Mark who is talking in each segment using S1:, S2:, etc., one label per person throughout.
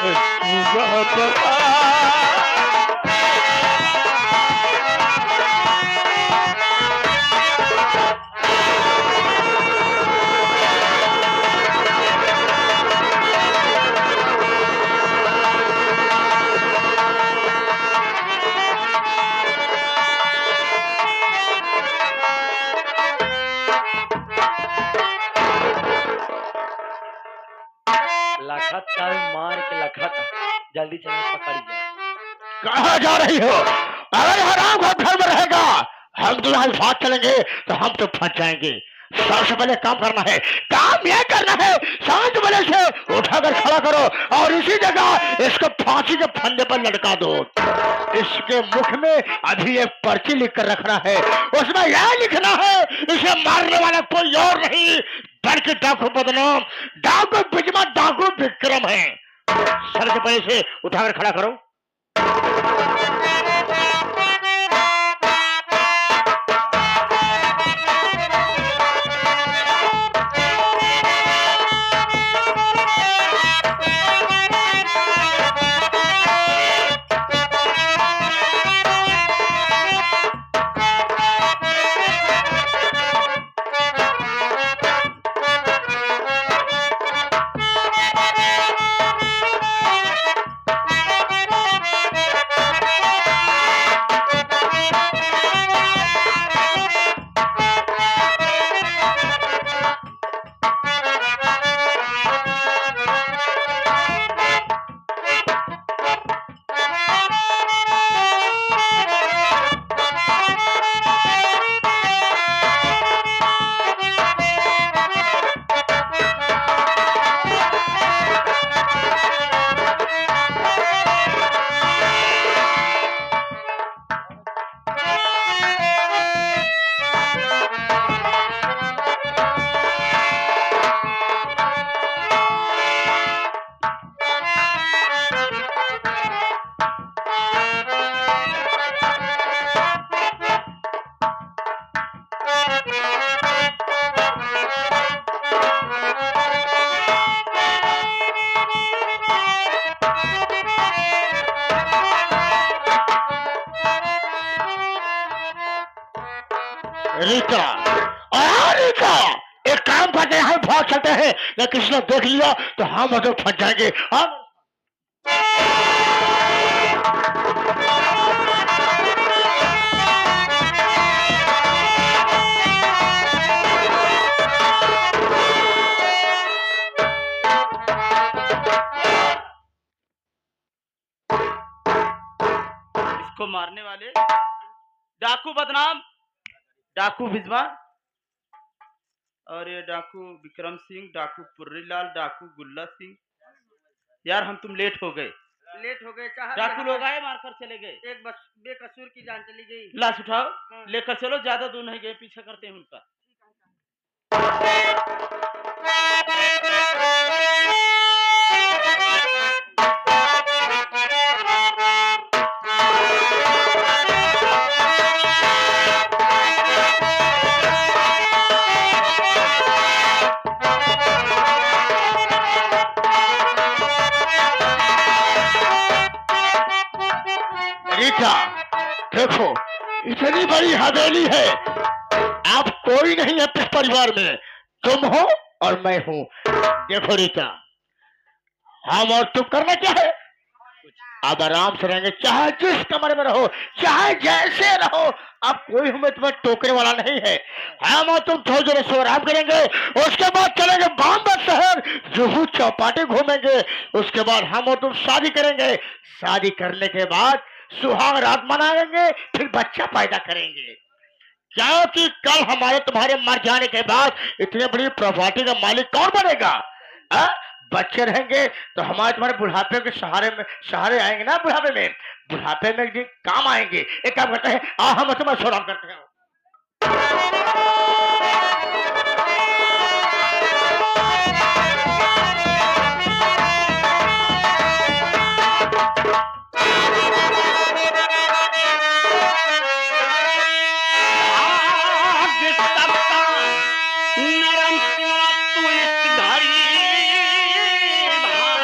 S1: सुबह बता
S2: लखत का मार के लखत जल्दी चले पकड़ जाए।
S1: कहाँ जा रही हो? अगर हराम का घर में रहेगा, हम तो यहाँ साथ चलेंगे तो हम तो फंस जाएंगे। सबसे पहले काम करना है, काम यह करना है, शांत बने से उठाकर खड़ा करो और इसी जगह इसको फांसी के फंदे पर लटका दो। इसके मुख में अभी एक पर्ची लिख कर रखना है, उसमें यह लिखना है इसे मारने वाला कोई और नहीं बल्कि डाकू बदनाम, डाकू बिजमा, डाकू विक्रम है। सर के पहले से उठाकर खड़ा करो। रीता, रीता, एक काम करते हैं, भाग चलते हैं, न किसी ने देख लिया तो हम तो फंस जाएंगे। हम
S2: इसको मारने वाले डाकू बदनाम, डाकू बिजवा और ये डाकू विक्रम सिंह, डाकू पुर्रीलाल, डाकू गुल्ला सिंह। यार हम तुम लेट हो गए
S3: साहब।
S2: डाकू लोग आए मारकर चले गए,
S3: एक बस बेकसूर की जान चली गई।
S2: लाश उठाओ लेकर चलो, ज्यादा दूर नहीं गए, पीछे करते हैं उनका।
S1: रीता, देखो इतनी बड़ी हवेली है, आप कोई नहीं है इस परिवार में, तुम हो और मैं हूँ। देखो रीता, हम और तुम करना क्या है, अब आराम से रहेंगे, चाहे जिस कमरे में रहो, चाहे जैसे रहो, अब कोई हमें तुम्हें टोकने वाला नहीं है। हम और तुम थोड़ी देर से आराम करेंगे, उसके बाद चलेंगे बॉम्बे शहर, जुहू चौपाटी घूमेंगे, उसके बाद हम और तुम शादी करेंगे, शादी करने के बाद सुहाग रात मनाएंगे, फिर बच्चा पैदा करेंगे। क्योंकि कल हमारे तुम्हारे मर जाने के बाद इतनी बड़ी प्रॉपर्टी का मालिक कौन बनेगा? आ? बच्चे रहेंगे तो हमारे तुम्हारे बुढ़ापे के सहारे आएंगे ना, बुढ़ापे में एक दिन काम आएंगे। एक काम करते हैं, हम तुम्हें आराम करते हैं।
S2: नरम तू इस घड़ी भाग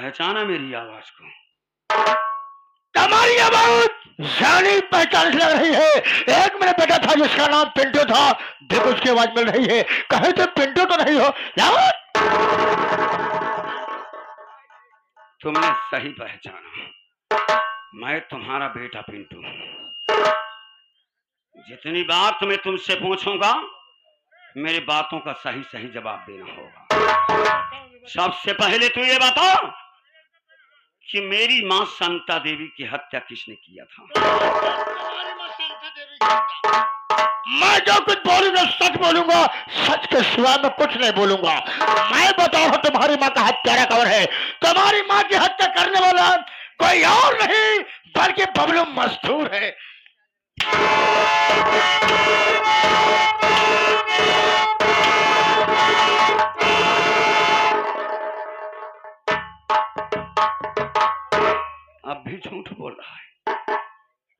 S2: पहचाना मेरी आवाज को?
S1: तुम्हारी आवाज जानी पहचान लग रही है। एक मेरा बेटा था जिसका नाम पिंटू था, देखो उसकी आवाज मिल रही है। कहे तो पिंटू तो नहीं हो?
S2: तुमने सही पहचाना, मैं तुम्हारा बेटा पिंटू। जितनी बात मैं तुमसे पूछूंगा मेरी बातों का सही सही जवाब देना होगा। सबसे पहले तो ये बता कि मेरी मां संता देवी की हत्या किसने किया था?
S1: मैं जो कुछ बोलूंगा सच बोलूंगा, सच के सिवा मैं कुछ नहीं बोलूंगा। मैं बताऊं तुम्हारी माँ का हत्यारा कौन है? तुम्हारी माँ की हत्या करने वाला कोई और नहीं बल्कि बबलू मजदूर है।
S2: अब भी झूठ बोल रहा है।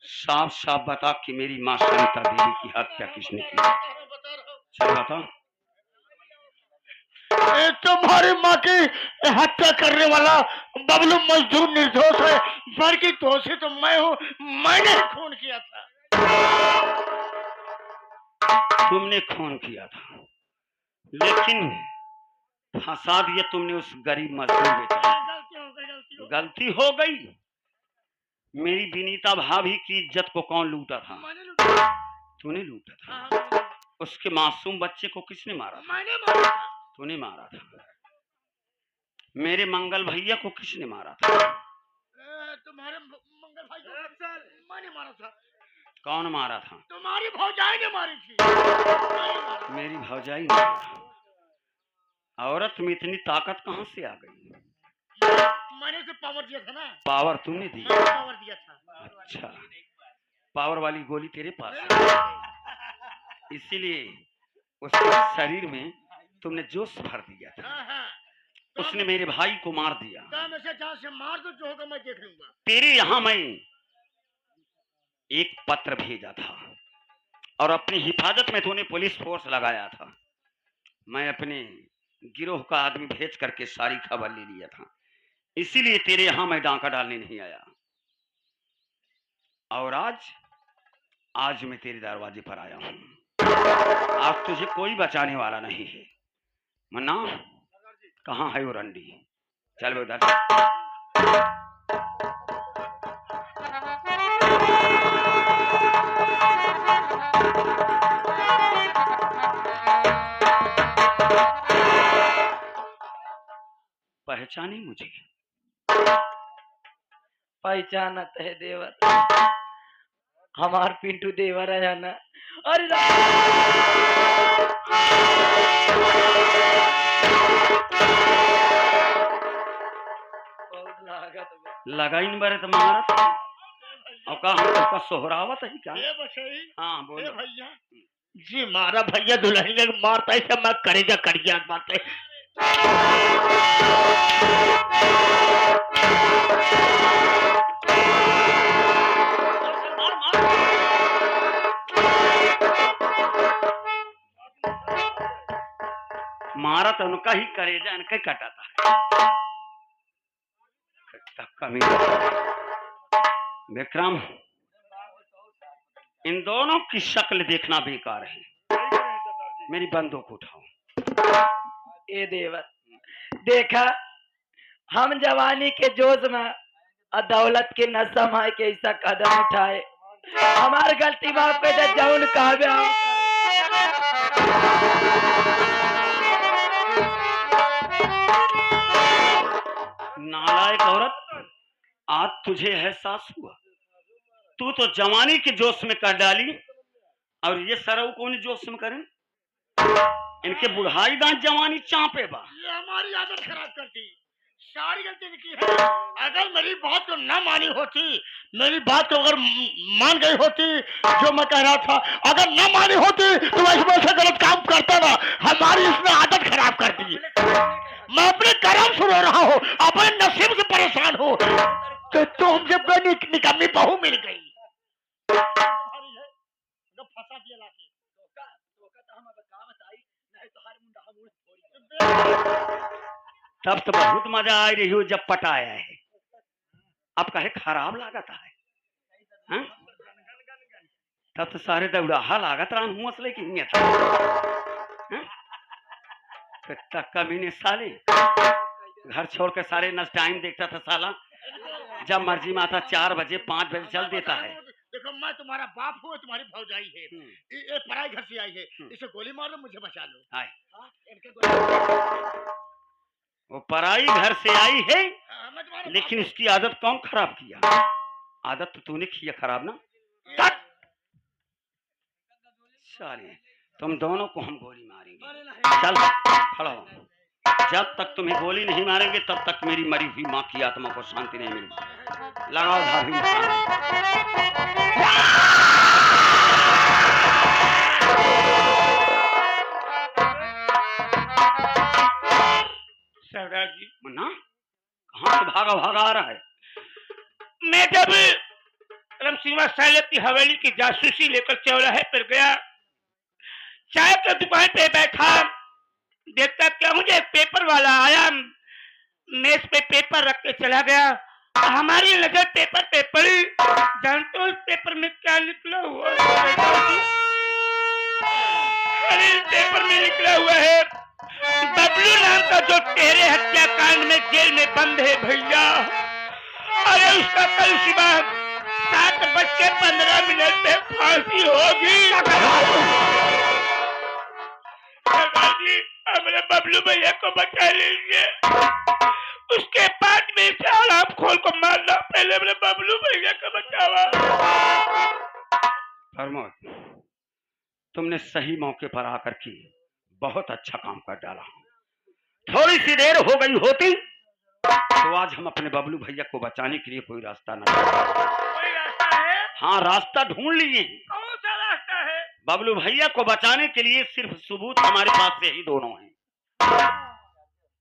S2: साफ साफ बता कि मेरी माँ संता देवी की हत्या किसने की? चल बता।
S1: तुम्हारी माँ की हत्या करने वाला बबलू मजदूर निर्दोष है, बल्कि दोषी तो मैं हूँ। मैंने खून किया था।
S2: तुमने खून किया था, लेकिन फंसा दिया तुमने उस गरीब मजदूर बेचारे। गलती हो गई। मेरी विनीता भाभी की इज्जत को कौन लूटा था? तूने लूटा था। उसके मासूम बच्चे को किसने मारा था?
S1: मैंने मारा था।
S2: तूने मारा था। मेरे मंगल भैया को किसने मारा था?
S1: तुम्हारे मंगल भाई को मैंने मारा था।
S2: कौन मारा था?
S1: तुम्हारी भौजाई ने मारी थी।
S2: मेरी भौजाई ने मारा। औरत में इतनी ताकत कहाँ से आ गई?
S1: मैंने तो पावर दिया था ना।
S2: पावर तुमने दी?
S1: पावर दिया था।
S2: अच्छा, पावर वाली गोली तेरे पास है, इसीलिए उसके शरीर में तुमने जोश भर दिया था। उसने मेरे भाई को मार दिया।
S1: जहाँ से मार दो, जो होगा मैं देख लूंगा।
S2: तेरे यहाँ मैं एक पत्र भेजा था और अपनी हिफाजत में तूने पुलिस फोर्स लगाया था। मैं अपने गिरोह का आदमी भेज करके सारी खबर ले लिया था, इसीलिए तेरे यहां मैं डांका डालने नहीं आया। और आज मैं तेरे दरवाजे पर आया हूं। आज तुझे कोई बचाने वाला नहीं है। मन्ना, कहाँ है वो रंडी? चल उधर। पहचाने मुझे?
S3: पहचानत है देवर, हमार पिंटू देवर है ना। अरे बहुत लागत
S2: लगा इन बारे तुम्हारा और कहा सोहरावत है क्या? हाँ बोलो
S1: भैया जी। मारा भैया दुल्हन ने मारता है, सब मैं करेगा करिया मारता है।
S2: मारा तो उनका ही करेजा इनका ही कटाता है। कमी विक्रम, इन दोनों की शक्ल देखना बेकार है। मेरी बंदूक उठाओ।
S3: ए देवर, देखा हम जवानी के जोश में और दौलत के नशा में के ऐसा कदम उठाए। हमार गलती माफ पे जौन कहबे हम
S2: नालायक औरत, आज तुझे एहसास हुआ? तू तो जवानी के जोश में कर डाली और ये सरऊ कौन जोश में करें? इनके बुढ़ाई दांत जवानी चापे बा।
S1: ये हमारी आदत खराब करती, सारी गलती की है। अगर मेरी बात को न मानी होती, मेरी बात को अगर मान गई होती, जो मैं कह रहा था अगर न मानी होती तो मैं इसमें से गलत काम करता ना। हमारी इसने आदत खराब कर दी। मैं अपने कर्म से रो रहा हूँ, अपने नसीब से परेशान हूँ कि तुम जब निकम्मी बहू मिल गई। फंसा दिया लाके।
S2: तब तो बहुत मजा आ रही हो जब पटाया है। अब कहे खराब लागत है, हाँ? तब तो सारे दौड़ाहा लागत रहा हूँ असले की नहीं था। कमीने साले घर छोड़ के सारे नस टाइम देखता था साला, जब मर्जी में आता 4 बजे 5 बजे चल देता है।
S1: देखो मैं तुम्हारा बाप हूँ, तुम्हारी भौजाई है, ये पराई घर से आई है, इसे गोली मार लो, मुझे बचा लो।
S2: हाय वो पराई घर से आई है, लेकिन इसकी आदत कौन खराब किया? आदत तो तूने किया खराब ना। साले तुम दोनों को हम गोली मारेंगे। चल खड़ा हो। जब तक तुम्हें गोली नहीं मारेंगे तब तक मेरी मरी हुई माँ की आत्मा को शांति नहीं मिलेगी। लगाओ भाभी।
S4: सरदार जी
S2: मुन्ना कहाँ से भागा भागा आ रहा है?
S4: मैं जब रमसिंह साहब की हवेली की जासूसी लेकर चौराहे पर गया, चाय की दुकान पे बैठा, देखता क्या मुझे एक पेपर वाला आया, मेज पे पेपर रख के चला गया। हमारी नजर पेपर पे पड़ी। जानते हो उस पेपर में क्या निकला हुआ है? अरे पेपर में निकला हुआ है बबलू नाम का जो तेरे हत्याकांड में जेल में बंद है भैया, अरे उसका कल सुबह 7:15 पे फांसी होगी। हमारे बबलू भैया को बचा लीजिए, उसके बाद में आप खोल को मारना, पहले अपने बबलू भैया को बचावा।
S2: फरमोद तुमने सही मौके पर आकर के बहुत अच्छा काम कर डाला। थोड़ी सी देर हो गई होती तो आज हम अपने बबलू भैया को बचाने के लिए कोई रास्ता न
S4: कोई रास्ता है?
S2: हाँ रास्ता ढूंढ लिए।
S4: कौन सा रास्ता है?
S2: बबलू भैया को बचाने के लिए सिर्फ सबूत हमारे पास से ही दोनों हैं।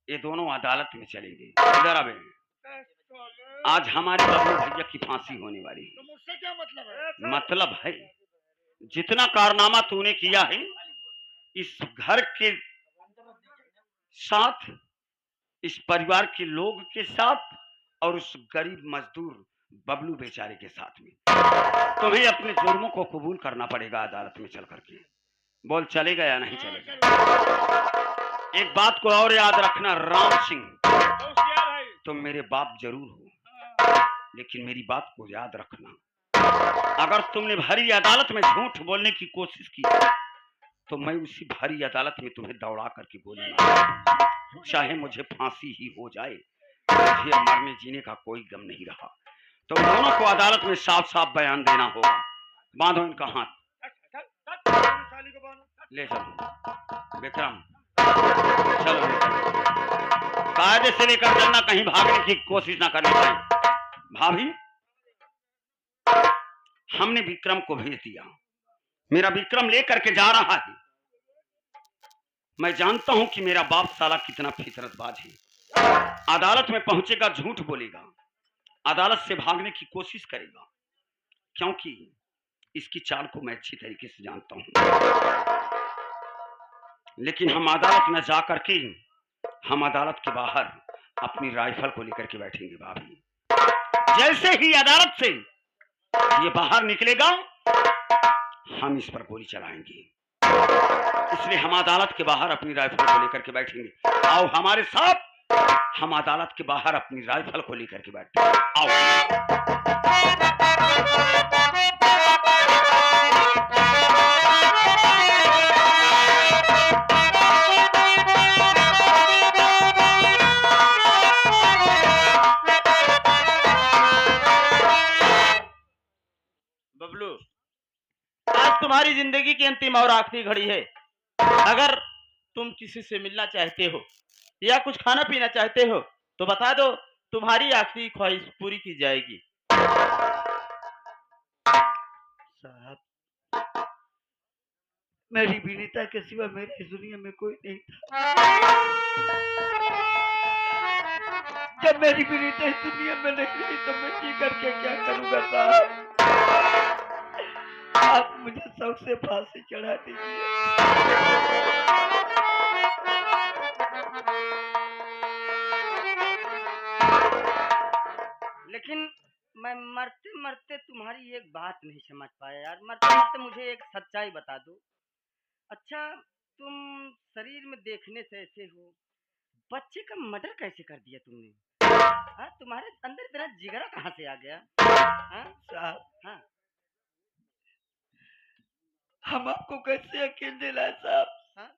S2: ये दोनों अदालत में चलेंगे। इधर आवे, आज हमारे बबलू भैया की फांसी होने वाली है।
S1: तो मुझसे क्या मतलब है?
S2: मतलब है जितना कारनामा तूने किया है इस घर के साथ, इस परिवार के लोग के साथ और उस गरीब मजदूर बबलू बेचारे के साथ में, तुम्हें अपने जुर्मों को कबूल करना पड़ेगा अदालत में चल करके। बोल चलेगा या नहीं चलेगा? एक बात को और याद रखना राम सिंह, तुम मेरे बाप जरूर हो लेकिन मेरी बात को याद रखना, अगर तुमने भरी अदालत में झूठ बोलने की कोशिश की तो मैं उसी भरी अदालत में तुम्हें दौड़ा करके गोली मारूंगा। चाहे मुझे फांसी ही हो जाए, मुझे मरने जीने का कोई गम नहीं रहा। तुम दोनों को अदालत में साफ साफ बयान देना होगा। बांधो इनका हाथ, ले चलो विक्रम, चलो कायदे से लेकर चलना, कहीं भागने की कोशिश ना करनी चाहिए। भाभी हमने विक्रम को भेज दिया, मेरा विक्रम लेकर के जा रहा है। मैं जानता हूं कि मेरा बाप साला कितना फितरतबाज है। अदालत में पहुंचेगा, झूठ बोलेगा, अदालत से भागने की कोशिश करेगा, क्योंकि इसकी चाल को मैं अच्छी तरीके से जानता हूं। लेकिन हम अदालत में जाकर के हम अदालत के बाहर अपनी राइफल को लेकर के बैठेंगे। भाभी जैसे ही अदालत से ये बाहर निकलेगा हम इस पर गोली चलाएंगे, इसलिए हम अदालत के बाहर अपनी राइफल को लेकर के बैठेंगे। आओ हमारे साथ, हम अदालत के बाहर अपनी राइफल को लेकर के बैठते हैं। आओ।
S5: बबलू आज तुम्हारी जिंदगी की अंतिम और आखिरी घड़ी है। अगर तुम किसी से मिलना चाहते हो या कुछ खाना पीना चाहते हो तो बता दो, तुम्हारी आखिरी ख्वाहिश पूरी की जाएगी।
S3: साहब मेरी विनीता के सिवा मेरे इस दुनिया में कोई नहीं था। जब मेरी विनीता इस दुनिया में नहीं रही तो मैं जी करके क्या करूंगा साहब? आप मुझे शौक से फांसी चढ़ा दीजिए।
S2: लेकिन मैं मरते मरते तुम्हारी एक बात नहीं समझ पाया यार। मरते मरते मुझे एक सच्चाई बता दो। अच्छा, तुम शरीर में देखने से ऐसे हो, बच्चे का मर्डर कैसे कर दिया तुमने? हाँ, तुम्हारे अंदर इतना जिगरा कहाँ से आ गया? हाँ
S3: साहब,
S2: हाँ,
S3: हम आपको कैसे यकीन दिलाए साहब
S2: हाँ।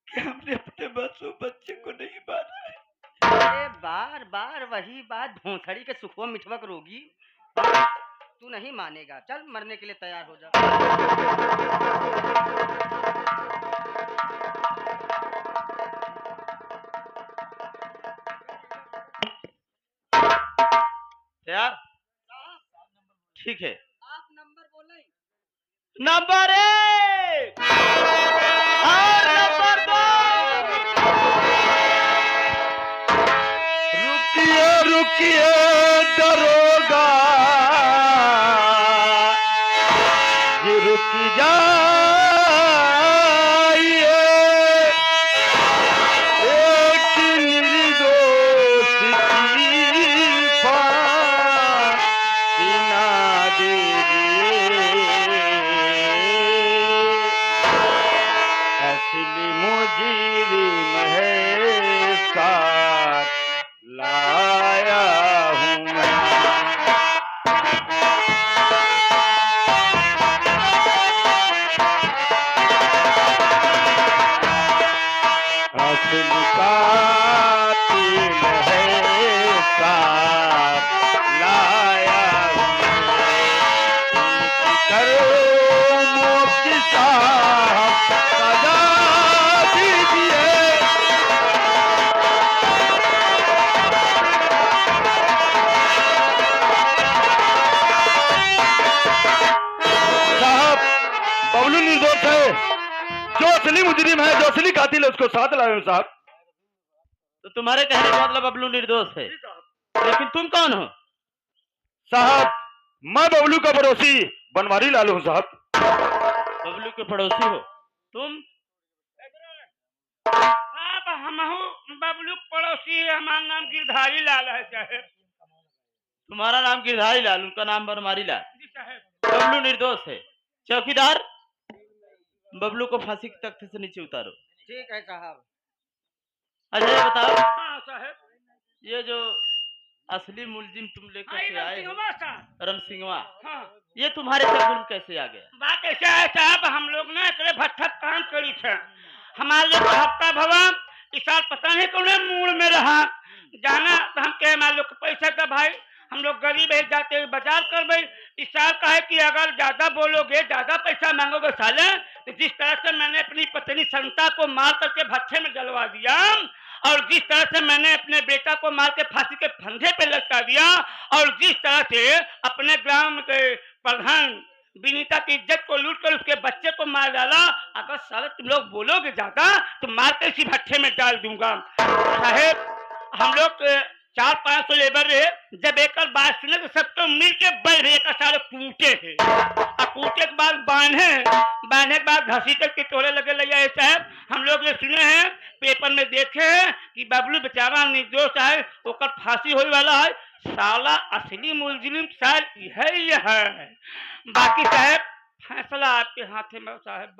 S3: कि हमने अपने मासूम बच्चे को नहीं मारा है।
S2: अरे बार बार वही बात, भोंसड़ी के सुखो मिठवक रोगी। तू नहीं मानेगा, चल मरने के लिए तैयार हो जा।
S5: तैयार? ठीक है।
S2: आप नंबर बोले।
S5: नंबर 1 और नंबर 2।
S1: रुकिए रुकिए दरोगा, ये रुक जाइए, एक निर्दोष की फांसी ना दीजिए, असली मुजरिम है साथ लाया हूँ मैं। असली कातिल है साथ लाया हूँ मैं। इनकी कर्मों की साहब सजा दीजिए, साहब बबलू निर्दोष है, जो असली मुजरिम है, जो असली कातिल है, उसको साथ लाए हो साहब।
S5: तो तुम्हारे कहने का मतलब बबलू निर्दोष है, लेकिन तुम कौन हो?
S1: साहब मैं बबलू का पड़ोसी बनवारी लालू हूँ साहब।
S5: बबलू के पड़ोसी हो तुम?
S4: आप हमहू बबलू पड़ोसी, हमारा नाम गिरधारी लाल है साहब।
S5: तुम्हारा नाम गिरधारी लाल, उनका नाम बनवारी लाल।
S4: जी साहब।
S5: बबलू निर्दोष है। चौकीदार, बबलू को फांसी के तख्ते से नीचे उतारो।
S2: ठीक है साहब।
S5: अच्छा ये बताओ,
S4: हाँ साहब।
S5: ये जो असली मुलजिम तुम लेकर
S4: आई
S5: के आए हो,
S4: रमसिंहवा साहब।
S5: रमसिंहवा,
S4: हाँ,
S5: ये तुम्हारे जुर्म कैसे आ गया?
S4: बात ऐसा है साहब, हम लोग ना एकरे भट्ठा काम करी थे। हमारे लोग का हफ्ता भवा इस साल पता नहीं कौन मूड में रहा जाना, तो हम कहे हमारे लोग को पैसा का भाई, हम लोग गरीब है, जाते हुए बाजार कर भाई। इस साल का है कि अगर ज्यादा बोलोगे, ज्यादा पैसा मांगोगे साले, तो जिस तरह से मैंने अपनी पत्नी संता को मार करके भट्ठे में जलवा दिया, और जिस तरह से मैंने अपने बेटा को मार के फांसी के फंदे पे लटका दिया, और जिस तरह से अपने ग्राम के प्रधान विनीता की इज्जत को लूट कर उसके बच्चे को मार डाला, अगर साले तुम लोग बोलोगे ज्यादा तो मार के इसी भट्ठे में डाल दूंगा। साहेब हम लोग 400-500 लेबर रहे, जब एक बात सुने तो सब तो मिल के बैठ रहे, एक सारे कूटे है, और कूटे के बाद बांधने के बाद घसीटे के तोड़े लगे लगे। साहब हम लोग ने सुने हैं, पेपर में देखे हैं कि बबलू बेचारा निर्दोष है, ओकर फांसी होने वाला है। साला असली मुलजिम शायद यह है। बाकी साहब फैसला आपके हाथ में साहब।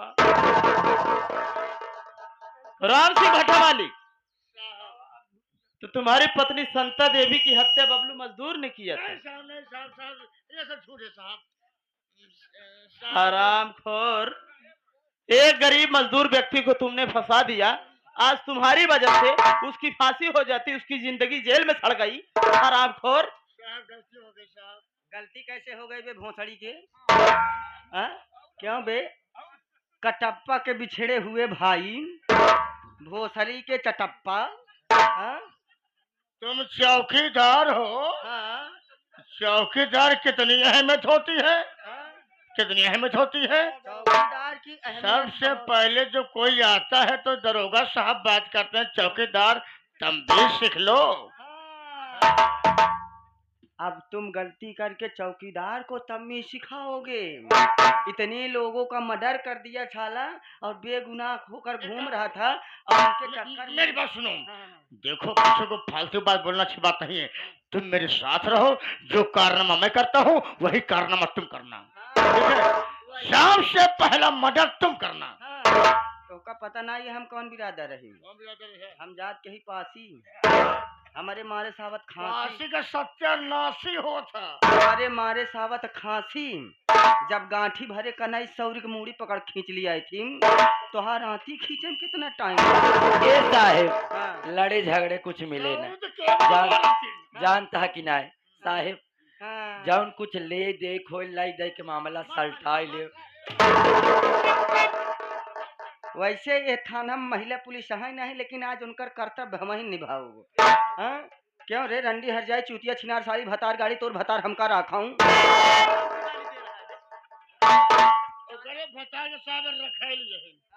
S5: राम सिंह भट्टा मालिक, तो तुम्हारी पत्नी संता देवी की हत्या बबलू मजदूर ने किया था? हरामखोर, एक गरीब मजदूर व्यक्ति को तुमने फंसा दिया, आज तुम्हारी वजह से उसकी फांसी हो जाती, उसकी जिंदगी जेल में सड़ गई। हरामखोर।
S2: गलती हो गई साहब। गलती कैसे हो गई बे भोंसड़ी के? हाँ? क्यों बे? कटप्पा के बिछड़े हुए भाई, भोसड़ी के चटप्पा। हाँ?
S1: तुम चौकीदार हो?
S2: हाँ?
S1: चौकीदार कितनी अहमियत होती है?
S2: हाँ?
S1: कितनी अहमियत होती है?
S2: चौकीदार की अहमियत
S1: सबसे
S2: तो-
S1: पहले जो कोई आता है तो दरोगा साहब बात करते हैं, चौकीदार तुम भी सीख लो।
S2: हाँ। अब तुम गलती करके चौकीदार को तमीज सिखाओगे। इतने लोगों का मर्डर कर दिया साला और बेगुनाह होकर घूम रहा था और उनके चक्कर में
S1: मेरी बात सुनो।
S2: हाँ।
S1: देखो किसी को फालतू बात बोलना अच्छी बात नहीं है। तुम मेरे साथ रहो, जो कारनामा मैं करता हूँ वही कारनामा तुम करना, ठीक है? शाम से पहला मर्डर तुम करना।
S2: तो का पता नहीं है हम कौन बिरादर है। हम जात के ही पासी, हमारे मारे सावत खांसी
S1: काशी का सत्यानाशी होता।
S2: हमारे मारे सावत खांसी। जब गांठी भरे कनाई सौरी की मूड़ी पकड़ खींच लिया थी तो हर आंती खींचे में कितना टाइम।
S3: ये साहेब
S2: हाँ,
S3: लड़े झगड़े कुछ मिले ना जानता कि ना साहेब
S2: हाँ।
S3: जौन कुछ ले दे खोल लाई दे के मामला सल्टाई ले।
S2: वैसे ये थाना में महिला पुलिस है नहीं, लेकिन आज उनकर कर्तव्य हम ही निभाओ। हाँ? क्यों रे रंडी हर जाए चूतिया छिनार सारी भतार गाड़ी तोर भतार हमका रखाऊं।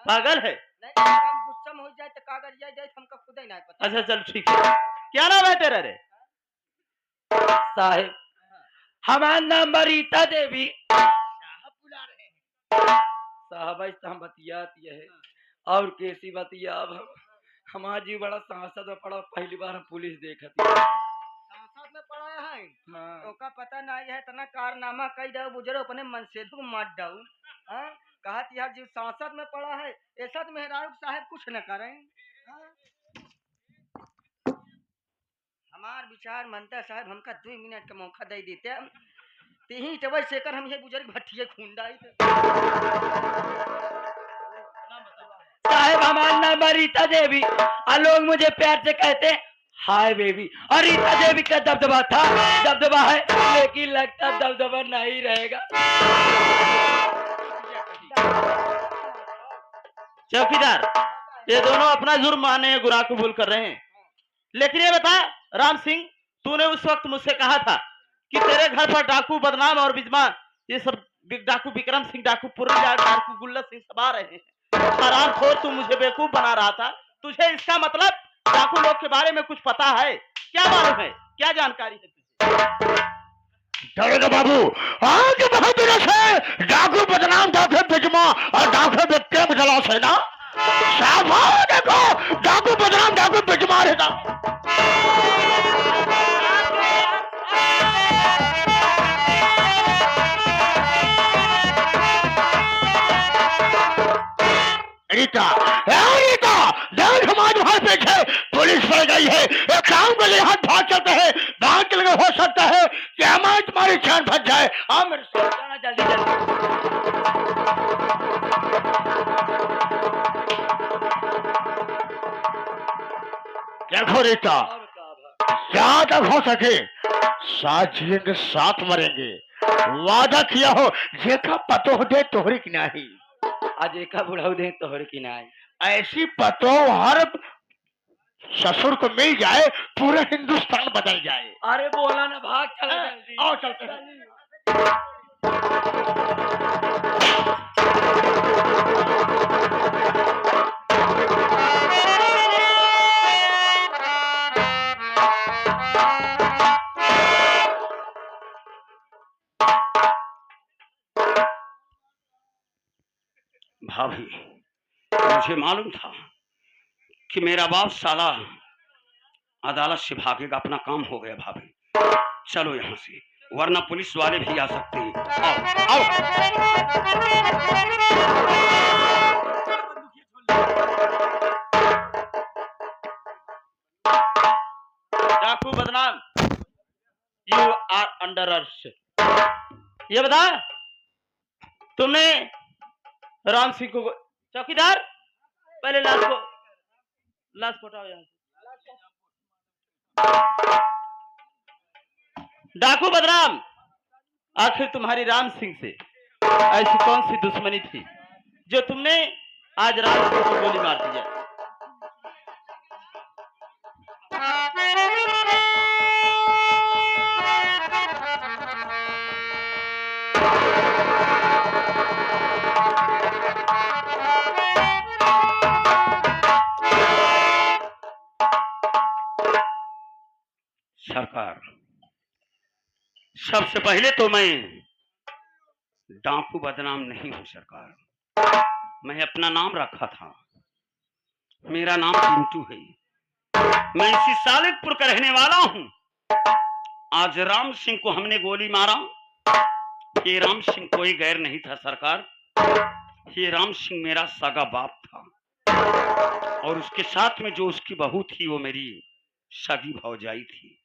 S5: पागल है।
S2: नहीं, हम गुस्सा में हो जाए तो कागज जाए जाए हमका खुद ही नहीं पता।
S5: अच्छा चल ठीक है, क्या नाम है तेरा रे?
S3: साहेब हमारा नाम बरीता देवी। साहब ऐसा हम बतियात ये है और कैसी बतिया। अब हमारा जी बड़ा सांसद में पड़ा, पहली बार हम पुलिस देखत ही।
S2: सांसद में पड़ा है
S3: हाँ।
S2: तो का पता नहीं है, इतना कारनामा कई दो बुजुर्ग अपने मन से तो मार डाऊ। हाँ? कहत यार जी सांसद में पड़ा है ऐसा तो मेहरारू साहब कुछ न करें। हाँ? हमार विचार मनता साहब हमका 2 मिनट का मौका दे देते तीही टबर सेकर हम ये बुजुर्ग भट्टिए खूंडाई।
S3: साहेब हमारा नाम बरीता देवी और लोग मुझे प्यार से कहते हैं हाय बेबी। और रीता देवी का दबदबा था, दबदबा है, लेकिन लगता दबदबा नहीं रहेगा।
S5: चौकीदार ये दोनों अपना जुर्म माने गुनाह कबूल कर रहे हैं, लेकिन ये बता राम सिंह, तूने उस वक्त मुझसे कहा था कि तेरे घर पर डाकू बदनाम और बिजमान ये सब डाकू विक्रम सिंह, डाकू पुरी, डाकू गुल्ला सिंह सब आ रहे हैं। हराम खोर तू मुझे बेवकूफ बना रहा था। तुझे इसका मतलब डाकू लोग के बारे में कुछ पता है? क्या मालूम है, क्या जानकारी है तुझे?
S1: डरेगा बाबू, आज बहुत दिनों से डाकू बदनाम, डाकू बिजमा और डाकू विक्रम जलाश है ना। सावधान देखो, डाकू बदनाम, डाकू बिजमा रहता। रीता, रीता, देख हमारे वहां पीछे पुलिस पड़ गई है। एक काम के लिए हाथ भाग चलते हैं, भाग के लगे हो सकता है कि हमारी तुम्हारी जान बच जाए। हाँ मेरे से
S3: जल्दी जल्दी।
S1: देखो रीता, जहां तक हो सके साथ जिएंगे साथ मरेंगे। वादा किया हो जेका पतो हो दे तोहरी की नहीं।
S3: आज एक बुढ़ाऊ दे तोहर की नाई
S1: ऐसी पतो हर ससुर को मिल जाए पूरे हिंदुस्तान बदल जाए।
S3: अरे बोला ना भाग चलो जल्दी।
S1: आओ चलते हैं।
S2: भाभी मुझे मालूम था कि मेरा बाप साला अदालत से भागेगा, अपना काम हो गया। भाभी चलो यहाँ से, वरना पुलिस वाले भी आ सकते हैं। आओ
S5: डाकू बदनाम, यू आर अंडर अरेस्ट। ये बता तुमने राम सिंह को, चौकीदार पहले लाश को हटाओ यहाँ से। डाकू बदनाम, आखिर तुम्हारी राम सिंह से ऐसी कौन सी दुश्मनी थी जो तुमने आज राम सिंह को गोली मार दी है?
S2: सरकार सबसे पहले तो मैं डाकू बदनाम नहीं हूं सरकार। मैं अपना नाम रखा था, मेरा नाम पिंटू है। मैं इसी सालिकपुर का रहने वाला हूं। आज राम सिंह को हमने गोली मारा। ये राम सिंह कोई गैर नहीं था सरकार, ये राम सिंह मेरा सगा बाप था और उसके साथ में जो उसकी बहू थी वो मेरी सगी भौजाई थी।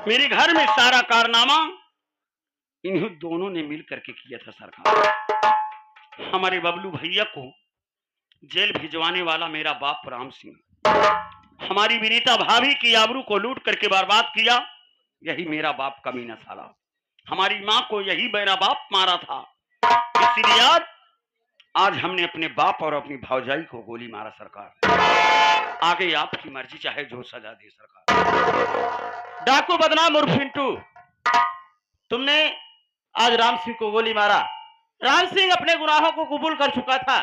S2: मेरे घर में सारा कारनामा इन्हीं दोनों ने मिल करके किया था सरकार। हमारे बबलू भैया को जेल भिजवाने वाला मेरा बाप राम सिंह, हमारी विनीता भाभी की आबरू को लूट करके बर्बाद किया, यही मेरा बाप कमीना साला। हमारी माँ को यही मेरा बाप मारा था, इसलिए आज हमने अपने बाप और अपनी भौजाई को गोली मारा सरकार। आगे आपकी मर्जी, चाहे जो सजा दे सरकार।
S5: डाकू बदनाम उर्फ पिंटू, तुमने आज राम सिंह को गोली मारा। राम सिंह अपने गुनाहों को कबूल कर चुका था,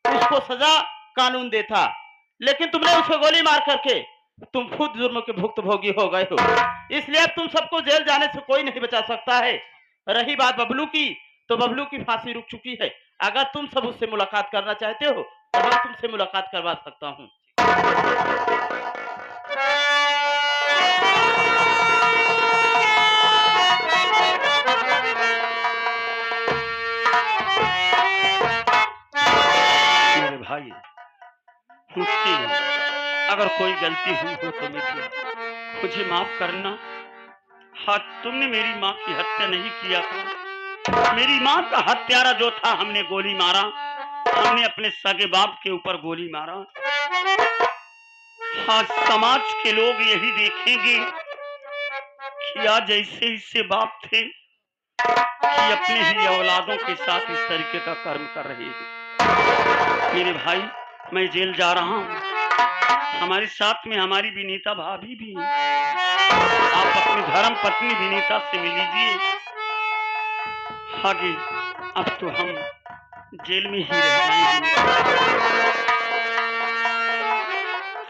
S5: उसको सजा कानून देता, लेकिन तुमने उसको गोली मार करके तुम खुद जुर्म के भुक्तभोगी हो गए हो। इसलिए अब तुम सबको जेल जाने से कोई नहीं बचा सकता है। रही बात बबलू की, तो बबलू की फांसी रुक चुकी है। अगर तुम सब उससे मुलाकात करना चाहते हो तो मैं तुमसे मुलाकात करवा सकता हूँ।
S2: मेरे भाई, मुझसे अगर कोई गलती हुई हो तो मुझे माफ करना। हाँ, तुमने मेरी माँ की हत्या नहीं किया था। मेरी माँ का हत्यारा जो था हमने गोली मारा, हमने अपने सगे बाप के ऊपर गोली मारा। हाँ, समाज के लोग यही देखेंगे कि आज ऐसे ऐसे बाप थे कि अपने ही औलादों के साथ इस तरीके का कर्म कर रहे हैं। मेरे भाई, मैं जेल जा रहा हूँ, हमारे साथ में हमारी विनीता भाभी भी है। आप अपनी धर्म पत्नी विनीता से मिल लीजिए। आगे अब तो हम जेल में ही रह जाएंगे।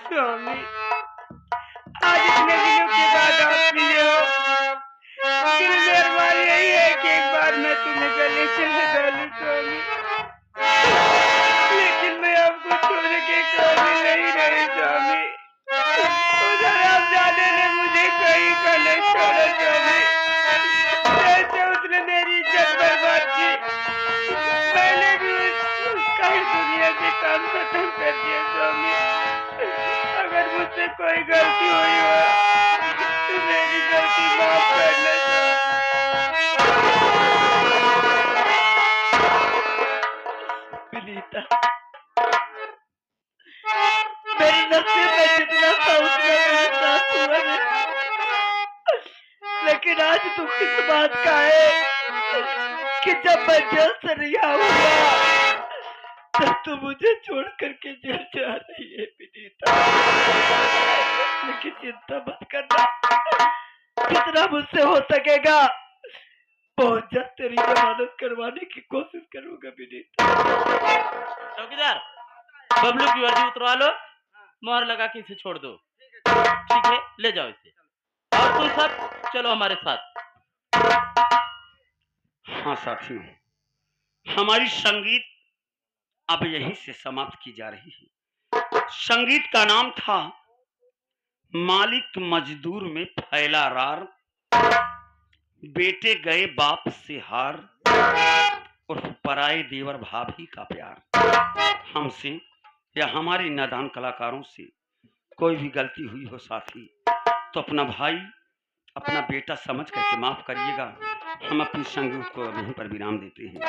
S4: स्वामी, आज इतने दिनों के बाद आप मिले हो, मेरी मेहरबानी यही है कि एक बार मैं तुम्हें गले से लगा लूं स्वामी, लेकिन मैं आपको छोड़ के कभी नहीं रही स्वामी। उधर आप जाने ने मुझे कहीं का नहीं छोड़ा स्वामी। जैसे उसने मेरी इज्जत बर्बाद की, मैंने भी उसका ही दुनिया से काम खत्म कर दिया स्वामी। अगर मुझसे कोई गलती हुई हो तो मेरी गलती माफ करना विनीता। मेरे नसीब में जितना था उतना मेरे साथ हुआ नहीं, लेकिन आज दुख इस बात का है कि जब मैं जेल से रिहा हुआ तब तो मुझे छोड़ करके जेल जा रही है विनीता। लेकिन चिंता मत करना, जितना मुझसे हो सकेगा बहुत जल्द तेरी जमानत करवाने की कोशिश करूंगा विनीता।
S5: चौकीदार, बबलू की वर्दी उतरवा लो, मोहर लगा के इसे छोड़ दो। ठीक है, ले जाओ इसे। और तुम सब चलो हमारे साथ।
S2: हाँ साथियों, हमारी संगीत अब यहीं से समाप्त की जा रही है। संगीत का नाम था मालिक मजदूर में फैला रार, बेटे गए बाप से हार, और पराए देवर भाभी का प्यार। हमसे या हमारे नादान कलाकारों से कोई भी गलती हुई हो साथी, तो अपना भाई, अपना बेटा समझ करके माफ करिएगा। हम अपनी संगीत को यहीं पर विराम देते हैं।